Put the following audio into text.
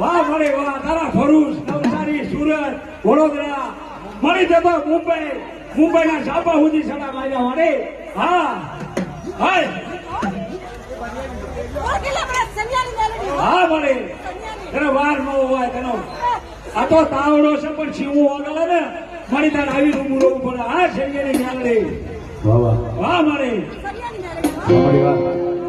વાહ મળે વાહ તારા ભરૂચ નવસારી સુરત વડોદરા મળી જતો મુંબઈ ના સાપા સુધી સડા માર્યા મળે હા હા હા મળે તેનો વાર ન હોય તેનો આ તો તાવડો છે પણ છીવું આગળ ને મારી તાર આવી રૂમ પડે હા સૈયાની મેલડી વાહ વાહ મળે વાહ